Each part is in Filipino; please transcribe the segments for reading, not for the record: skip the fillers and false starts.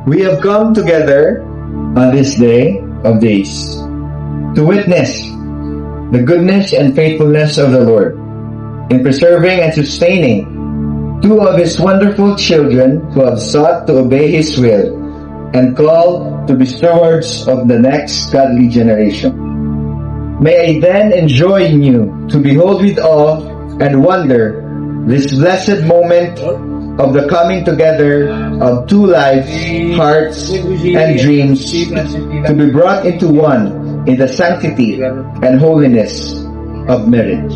We have come together on this day of days to witness the goodness and faithfulness of the Lord in preserving and sustaining two of His wonderful children who have sought to obey His will and called to be stewards of the next godly generation. May I then enjoin you to behold with awe and wonder this blessed moment of the coming together of two lives, hearts, and dreams to be brought into one in the sanctity and holiness of marriage.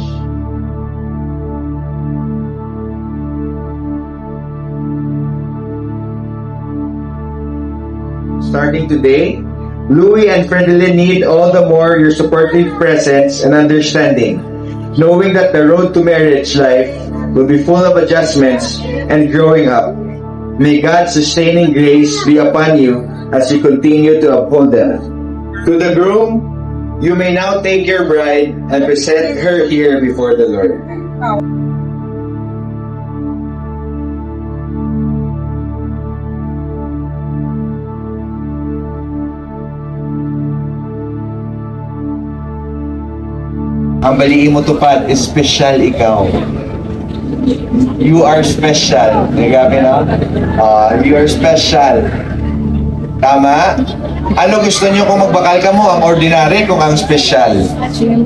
Starting today, Louis and Fredilyn need all the more your supportive presence and understanding, knowing that the road to marriage life will be full of adjustments and growing up. May God's sustaining grace be upon you as you continue to uphold them. To the groom, you may now take your bride and present her here before the Lord. Ang baliin mo tupad, special ikaw. You are special. Nagabi na? You are special. Tama? Ano gusto niyo kung magbakal ka mo? Ang ordinary kung ang special?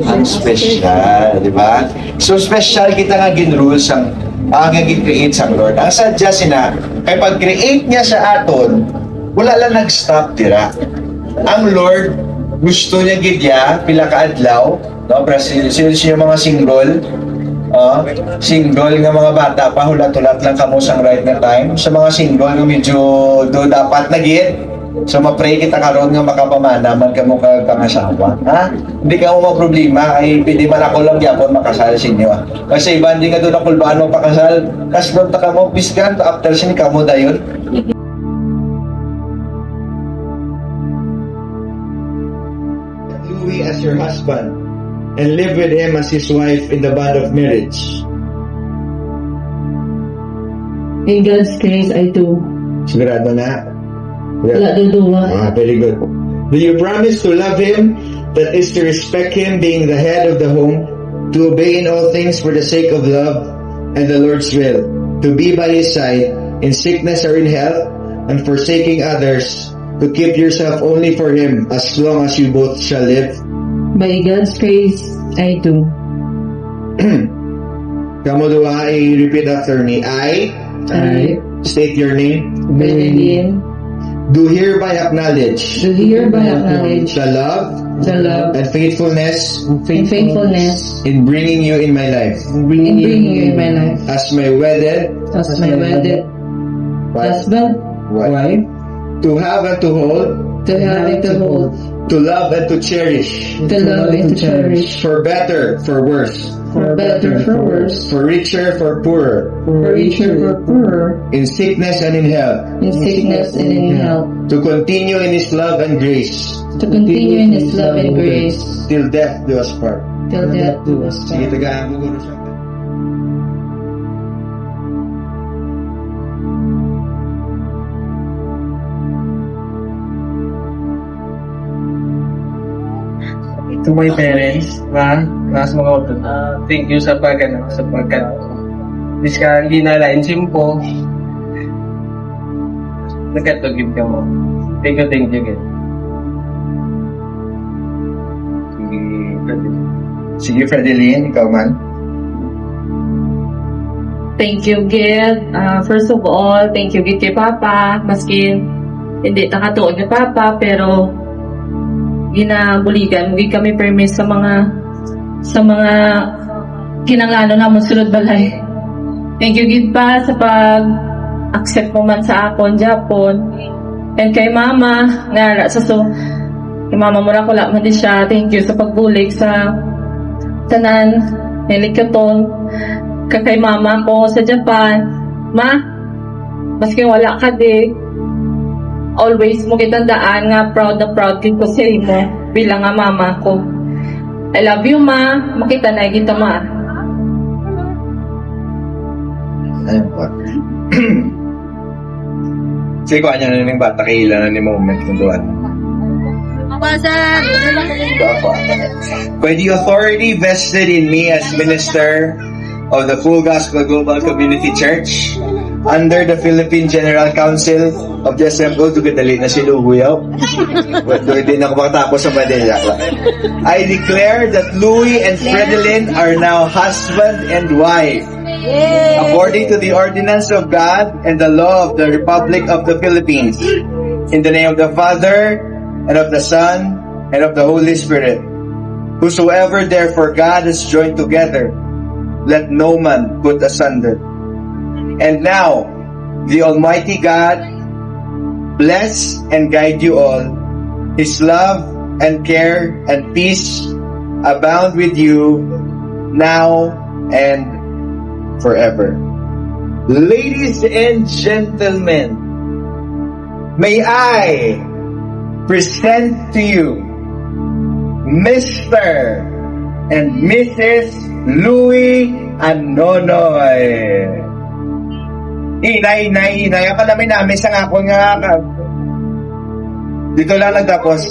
Ang special, di ba? So special kita nga gin-rules ang gin-create sa Lord. Ang sadya sina, kay pag-create niya sa aton, wala lang nag-stop tira. Ang Lord, gusto niya gidya, pila ka adlaw, no? Pero siya mga single, single nga mga bata pa, hulat-hulat lang kamo sa right na time. Sa mga single nga medyo do dapat na gid. So ma-pray kita karon nga makapamana man kamo kag pangasawa, ha? Hindi ka mo problema ay pwede man ako lang gyapon makasal sa inyo. Kasi iba hindi nga do na kulbaan mo pakasal, kas doon ta kamo piskan after sin kamo dayon. Louis as your husband and live with him as his wife in the bond of marriage. In God's grace, I do. Sigurado na? Wala duduwa. Very good. Do you promise to love him, that is to respect him being the head of the home, to obey in all things for the sake of love and the Lord's will, to be by his side in sickness or in health, and forsaking others, to keep yourself only for him as long as you both shall live? By God's grace, I do. Kamu dua, repeat after me. I state your name. Fredilyn, Do hereby acknowledge do hereby acknowledge the love the love and faithfulness and faithfulness in bringing you in my life in bringing you in my life as my wedded as my wedded husband, wife, to have and to hold, to have and to hold, to love and to cherish, to love and to cherish, for better, for worse, for better, for worse, for richer, for poorer, for richer, for poorer, in sickness and in health, in sickness and in health, to continue in his love and grace, to continue in his love and grace, till death do us part. till death do us Sige, part. tagaan mo guro siya. To my parents, mas mga utod, thank you sa pagkat dis ka hindi nalain simpo nagkatugib ka mo. Thank you again. Sige, Fredilyn, ikaw man. Thank you, Gid. First of all, thank you, Gid, kay Papa. Maski hindi nakatuon ni Papa, pero ginabuligan. Hindi kami permis sa mga kinangano namon sulod balay. Thank you, Gid, pa sa pag-accept mo man sa akon, Japon. And kay Mama, nga kay Mama mo na kula man din siya. Thank you sa pagbulig sa tanan, nilikaton. Kay Mama ko sa Japan, Ma, maski wala ka di, always mo kitandaan nga proud na proud ko sa mo bilang nga mama ko. I love you, Ma. Makita na kita, Ma. Ayun po. Sige, kuha niya na ng bata, kailan na ni moment kung doon. By the authority vested in me as minister of the Full Gospel Global Community Church, under the Philippine General Council of the Assembly, tugadali na si Luhuyaw. Hindi na ako makatapos sa Manila. I declare that Louie and Fredelyn are now husband and wife, according to the ordinance of God and the law of the Republic of the Philippines. In the name of the Father, and of the Son, and of the Holy Spirit. Whosoever therefore God has joined together, let no man put asunder. And now, the Almighty God bless and guide you all. His love and care and peace abound with you now and forever. Ladies and gentlemen, may I present to you Mr. and Mrs. Louie and Nonoy. Inay. Ako namin sa nga ako nga. Dito lang nagtapos.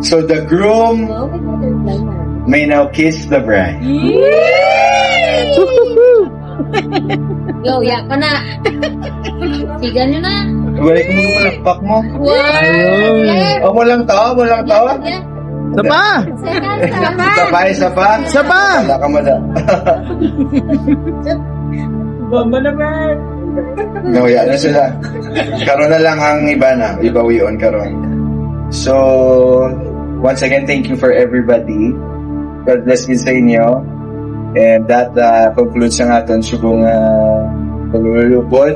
So the groom may now kiss the bride. Yo, yak ka na. Sigan nyo na. Balik mo yung palakpak mo. Wow! Mo lang to. Sapa! Isa pa. Wala ka mo na. Bomba naman! Nawaya na sila. Karoon na lang ang iba na. Ibawion karoon. So, once again, thank you for everybody. God bless you sa inyo. And that concludes ang aton subong paglulupod.